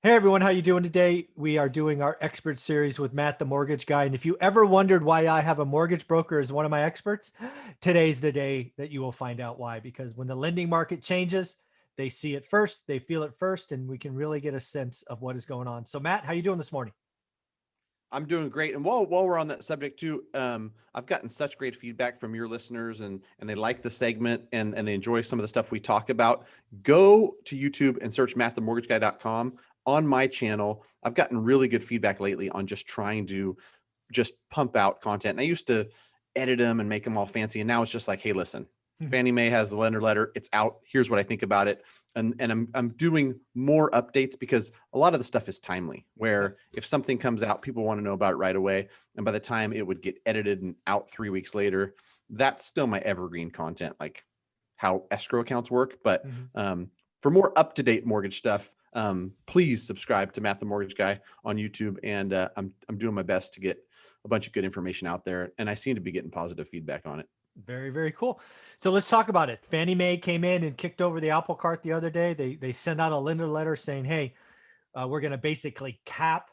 Hey everyone, how you doing today? We are doing our expert series with Matt, the mortgage guy. And if you ever wondered why I have a mortgage broker as one of my experts, today's the day that you will find out why. Because when the lending market changes, they see it first, they feel it first, and we can really get a sense of what is going on. So Matt, how you doing this morning? I'm doing great. And while we're on that subject too, I've gotten such great feedback from your listeners and they like the segment and they enjoy some of the stuff we talk about. Go to YouTube and search mattthemortgageguy.com. On my channel, I've gotten really good feedback lately on just trying to just pump out content. And I used to edit them and make them all fancy. And now it's just like, hey, listen, Fannie Mae has the lender letter. It's out. Here's what I think about it. And I'm doing more updates because a lot of the stuff is timely, where if something comes out, people want to know about it right away. And by the time it would get edited and out 3 weeks later, that's still my evergreen content, like how escrow accounts work. But for more up-to-date mortgage stuff, please subscribe to Matt the Mortgage Guy on YouTube. And I'm doing my best to get a bunch of good information out there. And I seem to be getting positive feedback on it. Very, very cool. So let's talk about it. Fannie Mae came in and kicked over the apple cart the other day. They sent out a lender letter saying, hey, we're going to basically cap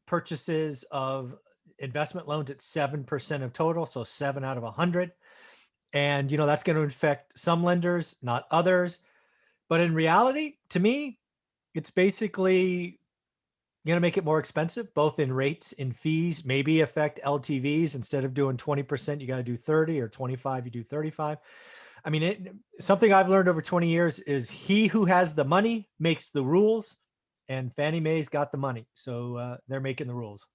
purchases of investment loans at 7% of total. So 7 out of 100. And, that's going to affect some lenders, not others. But in reality, to me, it's basically going to make it more expensive, both in rates and fees, maybe affect LTVs. Instead of doing 20%, you got to do 30, or 25, you do 35. I mean, something I've learned over 20 years is he who has the money makes the rules, and Fannie Mae's got the money. So they're making the rules.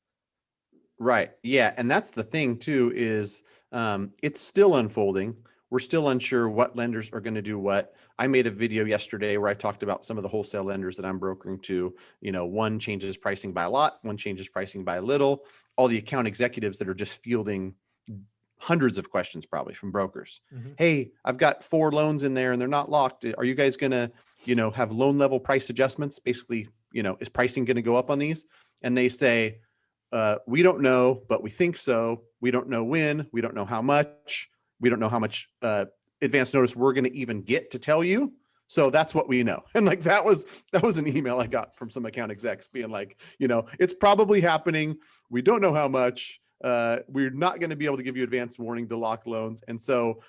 Right. Yeah. And that's the thing too, is it's still unfolding. We're still unsure what lenders are going to do what. I made a video yesterday where I talked about some of the wholesale lenders that I'm brokering to. One changes pricing by a lot, one changes pricing by a little. All the account executives that are just fielding hundreds of questions probably from brokers. Hey, I've got 4 loans in there and they're not locked. Are you guys going to, have loan level price adjustments? Basically, is pricing going to go up on these? And they say, we don't know, but we think so. We don't know when. We don't know how much. We don't know how much advance notice we're going to even get to tell you. So that's what we know. And like that was an email I got from some account execs being like, it's probably happening. We don't know how much. We're not going to be able to give you advance warning to lock loans. And so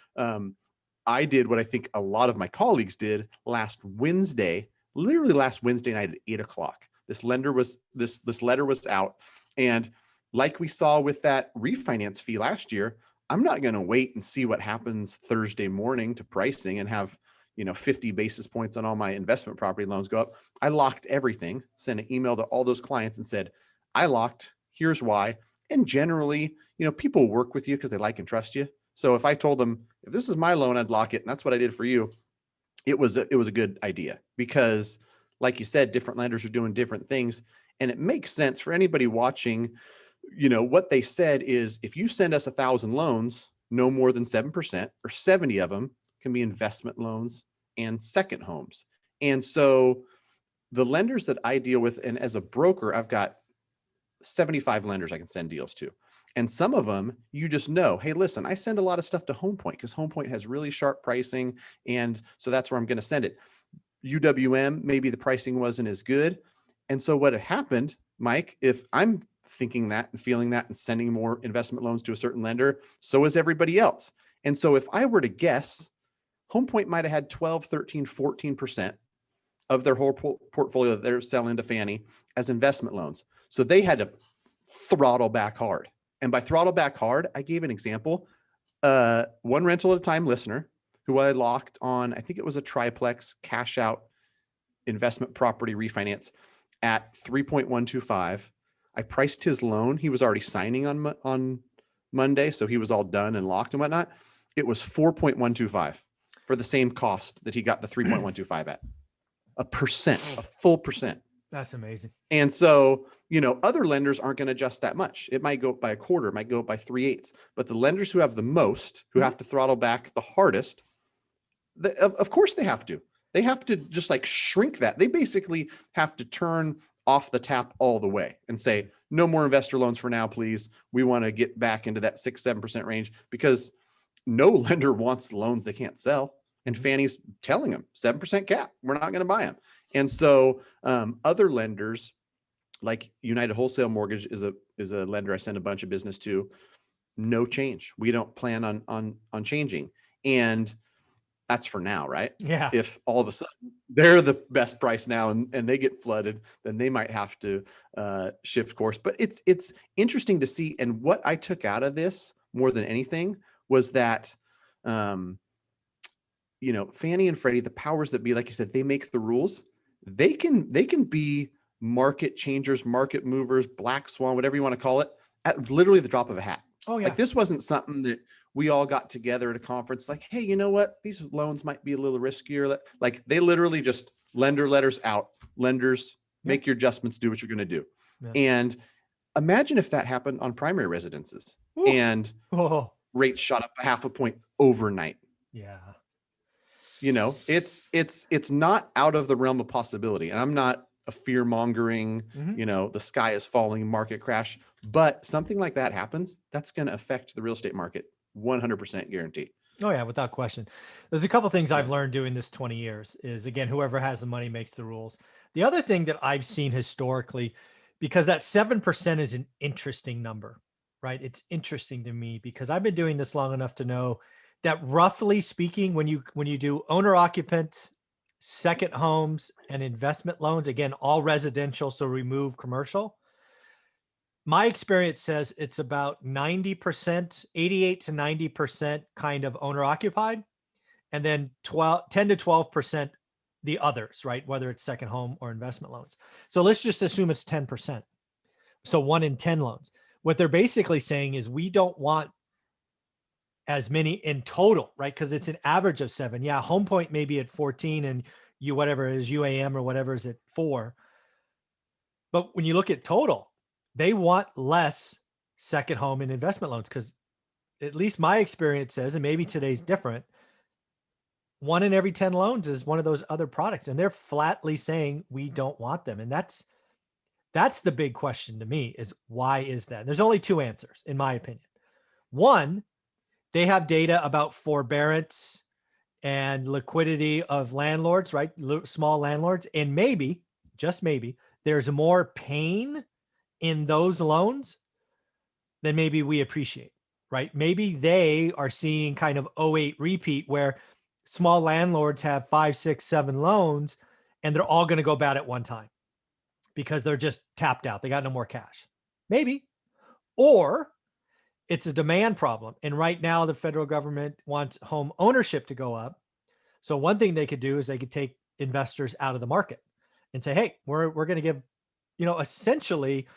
I did what I think a lot of my colleagues did last Wednesday, literally last Wednesday night at 8:00. This letter was out. And like we saw with that refinance fee last year, I'm not going to wait and see what happens Thursday morning to pricing and have, 50 basis points on all my investment property loans go up. I locked everything, sent an email to all those clients and said, I locked, here's why. And generally, people work with you because they like and trust you. So if I told them, if this is my loan, I'd lock it. And that's what I did for you. It was a good idea because, like you said, different lenders are doing different things. And it makes sense for anybody watching. What they said is if you send us 1,000 loans, no more than 7%, or 70 of them can be investment loans and second homes. And so the lenders that I deal with, and as a broker, I've got 75 lenders I can send deals to. And some of them, you just know, hey, listen, I send a lot of stuff to HomePoint because HomePoint has really sharp pricing. And so that's where I'm going to send it. UWM, maybe the pricing wasn't as good. And so what had happened, Mike, if I'm thinking that and feeling that and sending more investment loans to a certain lender, so is everybody else. And so if I were to guess, HomePoint might have had 12, 13, 14% of their whole portfolio that they're selling to Fannie as investment loans. So they had to throttle back hard. And by throttle back hard, I gave an example. One rental at a time listener who I locked on, I think it was a triplex cash out investment property refinance at 3.125. I priced his loan. He was already signing on Monday, so he was all done and locked and whatnot. It was 4.125 for the same cost that he got the 3.125 at. A full percent. That's amazing. And so, other lenders aren't going to adjust that much. It might go up by a quarter, it might go up by 3/8. But the lenders who have the most, who have to throttle back the hardest, of course they have to. They have to just like shrink that. They basically have to turn off the tap all the way and say, no more investor loans for now, please. We want to get back into that 6-7% range because no lender wants loans they can't sell. And Fannie's telling them 7% cap. We're not going to buy them. And so other lenders like United Wholesale Mortgage is a lender I send a bunch of business to. No change. We don't plan on changing. And that's for now, right? Yeah. If all of a sudden they're the best price now and they get flooded, then they might have to shift course. But it's interesting to see. And what I took out of this more than anything was that, Fannie and Freddie, the powers that be, like you said, they make the rules. They can be market changers, market movers, black swan, whatever you want to call it, at literally the drop of a hat. Oh yeah. Like this wasn't something that we all got together at a conference like, hey, you know what? These loans might be a little riskier. Like they literally just lender letters out. Lenders, make your adjustments, do what you're going to do. Yeah. And imagine if that happened on primary residences. Ooh. And rates shot up 0.5 point overnight. Yeah. It's not out of the realm of possibility. And I'm not a fear mongering, the sky is falling market crash, but something like that happens, that's going to affect the real estate market 100% guaranteed. Oh yeah, without question. There's a couple things I've learned doing this 20 years is, again, whoever has the money makes the rules. The other thing that I've seen historically, because that 7% is an interesting number, right? It's interesting to me because I've been doing this long enough to know that roughly speaking, when you do owner occupants, second homes, and investment loans, again, all residential, so remove commercial, my experience says it's about 90%, 88 to 90% kind of owner occupied, and then 10 to 12% the others, right? Whether it's second home or investment loans. So let's just assume it's 10%. So 1 in 10 loans. What they're basically saying is we don't want as many in total, right? Because it's an average of 7. Yeah, Home Point may be at 14 and whatever is UAM or whatever is at 4. But when you look at total, they want less second home and investment loans because at least my experience says, and maybe today's different, 1 in every 10 loans is one of those other products. And they're flatly saying we don't want them. And that's the big question to me is why is that? And there's only 2 answers, in my opinion. One, they have data about forbearance and liquidity of landlords, right? Small landlords. And maybe, just maybe, there's more pain in those loans than maybe we appreciate, right? Maybe they are seeing kind of 08 repeat where small landlords have 5, 6, 7 loans and they're all going to go bad at one time because they're just tapped out. They got no more cash. Maybe. Or it's a demand problem. And right now the federal government wants home ownership to go up. So one thing they could do is they could take investors out of the market and say, hey, we're going to give, essentially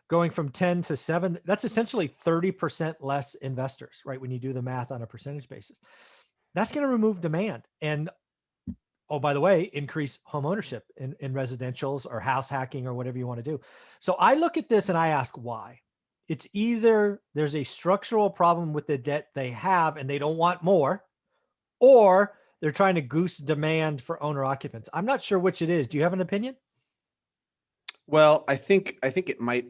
going from 10 to 7, that's essentially 30% less investors, right? When you do the math on a percentage basis, that's going to remove demand. And, oh, by the way, increase home ownership in residentials or house hacking or whatever you want to do. So I look at this and I ask why. It's either there's a structural problem with the debt they have and they don't want more, or they're trying to goose demand for owner occupants. I'm not sure which it is. Do you have an opinion? Well, I think it might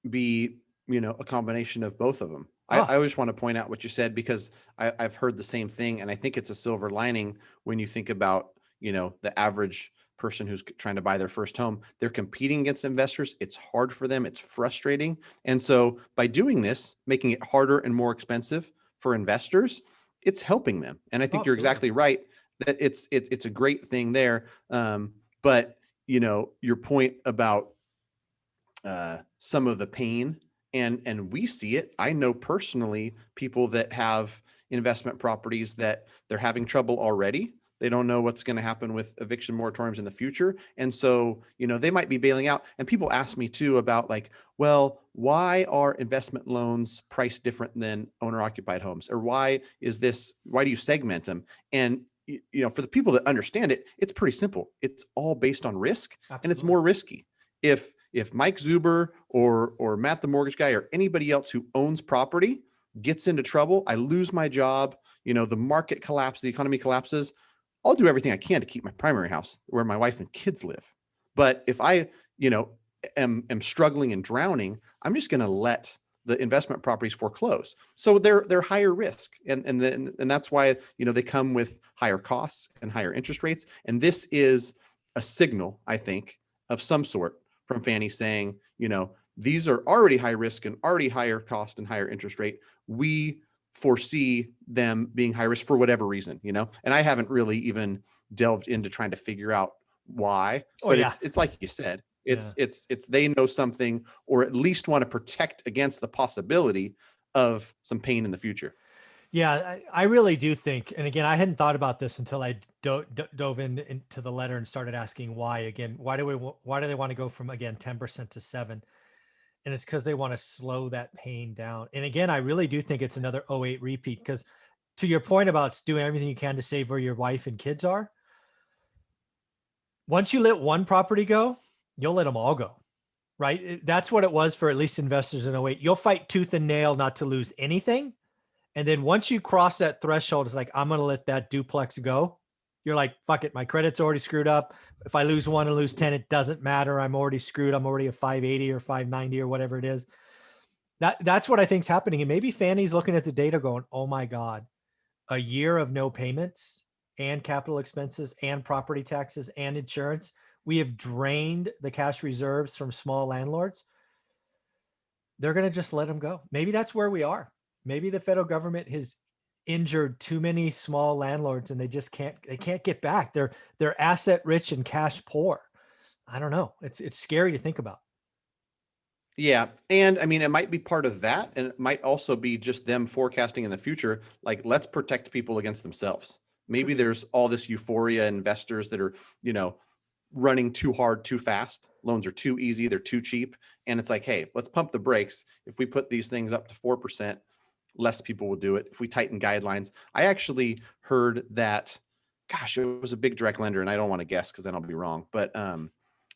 be, a combination of both of them. I always want to point out what you said because I've heard the same thing. And I think it's a silver lining when you think about, the average person who's trying to buy their first home. They're competing against investors. It's hard for them. It's frustrating. And so by doing this, making it harder and more expensive for investors, it's helping them. And I think you're exactly right that it's a great thing there. But your point about some of the pain and we see it. I know personally people that have investment properties that they're having trouble already. They don't know what's going to happen with eviction moratoriums in the future. And so, they might be bailing out. And people ask me too about like, well, why are investment loans priced different than owner occupied homes? Or why do you segment them? And, for the people that understand it, it's pretty simple. It's all based on risk. Absolutely. And it's more risky. If Mike Zuber or Matt, the mortgage guy, or anybody else who owns property gets into trouble, I lose my job, the market collapses, the economy collapses, I'll do everything I can to keep my primary house where my wife and kids live. But if I, am struggling and drowning, I'm just going to let the investment properties foreclose. So they're higher risk. And that's why, they come with higher costs and higher interest rates. And this is a signal, I think, of some sort from Fannie saying, these are already high risk and already higher cost and higher interest rate. We foresee them being high risk for whatever reason, and I haven't really even delved into trying to figure out why, but it's like you said, it's they know something, or at least want to protect against the possibility of some pain in the future. Yeah, I really do think, and again, I hadn't thought about this until I dove into the letter and started asking why. Again, why do they want to go from, again, 10% to 7%? And it's because they want to slow that pain down. And again, I really do think it's another 08 repeat, because to your point about doing everything you can to save where your wife and kids are, once you let one property go, you'll let them all go, right? That's what it was for at least investors in 08. You'll fight tooth and nail not to lose anything. And then once you cross that threshold, it's like, I'm going to let that duplex go. You're like, fuck it. My credit's already screwed up. If I lose 1 and lose 10, it doesn't matter. I'm already screwed. I'm already a 580 or 590 or whatever it is. That's what I think is happening. And maybe Fannie's looking at the data going, oh my God, a year of no payments and capital expenses and property taxes and insurance. We have drained the cash reserves from small landlords. They're going to just let them go. Maybe that's where we are. Maybe the federal government has injured too many small landlords and they can't get back. They're asset rich and cash poor. I don't know. It's scary to think about. Yeah. And I mean, it might be part of that. And it might also be just them forecasting in the future, like, let's protect people against themselves. Maybe there's all this euphoria, investors that are, running too hard, too fast. Loans are too easy. They're too cheap. And it's like, hey, let's pump the brakes. If we put these things up to 4%, less people will do it. If we tighten guidelines, I actually heard that, gosh, it was a big direct lender, and I don't want to guess because then I'll be wrong, but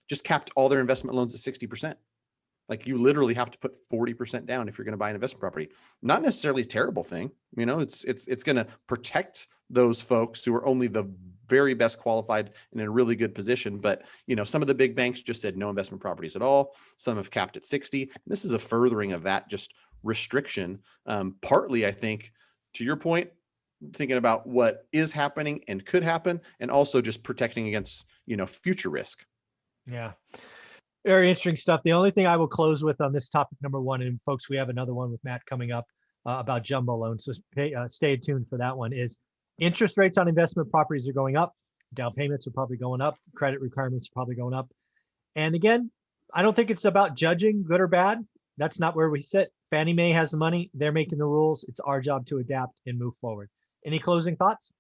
just capped all their investment loans at 60%. Like, you literally have to put 40% down if you're going to buy an investment property. Not necessarily a terrible thing. It's going to protect those folks who are only the very best qualified and in a really good position. But, some of the big banks just said no investment properties at all. Some have capped at 60. This is a furthering of that just restriction. Partly, I think, to your point, thinking about what is happening and could happen, and also just protecting against, future risk. Yeah. Very interesting stuff. The only thing I will close with on this topic number 1, and folks, we have another one with Matt coming up about jumbo loans, so stay tuned for that one, is interest rates on investment properties are going up. Down payments are probably going up. Credit requirements are probably going up. And again, I don't think it's about judging good or bad. That's not where we sit. Fannie Mae has the money. They're making the rules. It's our job to adapt and move forward. Any closing thoughts?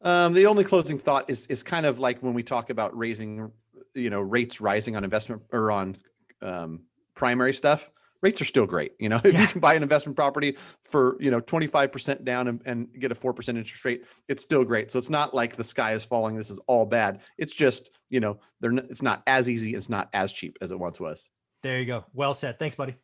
The only closing thought is kind of like when we talk about raising, rates rising on investment or on primary stuff. Rates are still great. If you can buy an investment property for, 25% down and get a 4% interest rate, it's still great. So it's not like the sky is falling. This is all bad. It's just, it's not as easy. It's not as cheap as it once was. There you go. Well said. Thanks, buddy.